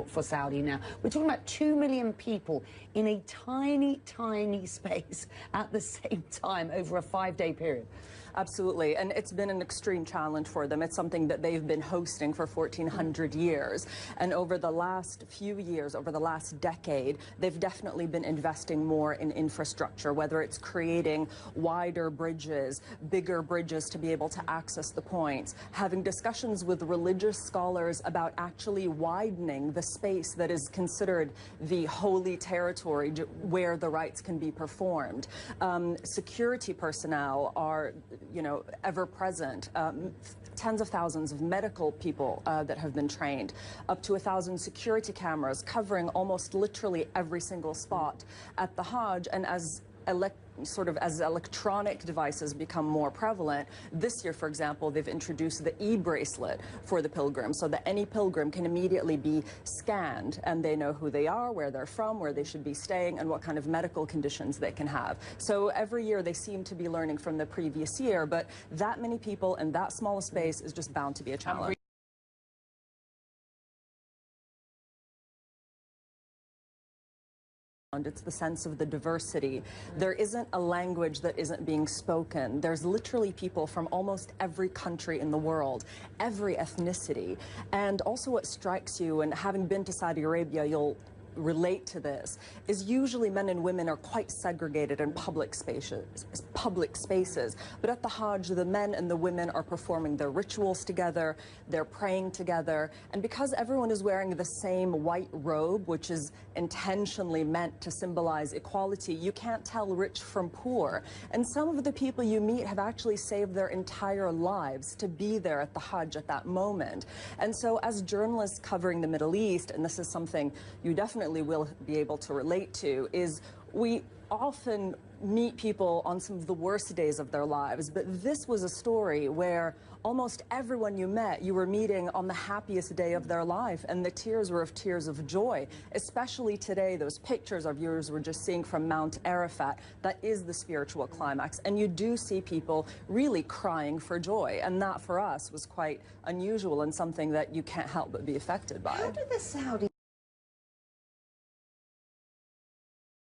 for Saudi now. We're talking about 2 million people in a tiny, tiny space at the same time over a 5-day period. Absolutely, and it's been an extreme challenge for them. It's something that they've been hosting for 1,400 years. And over the last few years, over the last decade, they've definitely been investing more in infrastructure, whether it's creating wider bridges, bigger bridges to be able to access the points, having discussions with religious scholars about actually widening the space that is considered the holy territory where the rites can be performed. Security personnel are ever present. Tens of thousands of medical people that have been trained, up to 1,000 security cameras covering almost literally every single spot at the Hajj. And as electronic devices become more prevalent, this year, for example, they've introduced the e-bracelet for the pilgrim so that any pilgrim can immediately be scanned and they know who they are, where they're from, where they should be staying, and what kind of medical conditions they can have. So every year they seem to be learning from the previous year, but that many people in that small a space is just bound to be a challenge. It's the sense of the diversity. There isn't a language that isn't being spoken. There's literally people from almost every country in the world, every ethnicity. And also what strikes you, and having been to Saudi Arabia, you'll relate to this, is usually men and women are quite segregated in public spaces. But at the Hajj, the men and the women are performing their rituals together, they're praying together, and because everyone is wearing the same white robe, which is intentionally meant to symbolize equality, you can't tell rich from poor. And some of the people you meet have actually saved their entire lives to be there at the Hajj at that moment. And so as journalists covering the Middle East, and this is something you definitely will be able to relate to, is we often meet people on some of the worst days of their lives, but this was a story where almost everyone you met, you were meeting on the happiest day of their life, and the tears were of tears of joy, especially today. Those pictures our viewers were just seeing from Mount Arafat, that is the spiritual climax, and you do see people really crying for joy, and that for us was quite unusual and something that you can't help but be affected by. How do the Saudi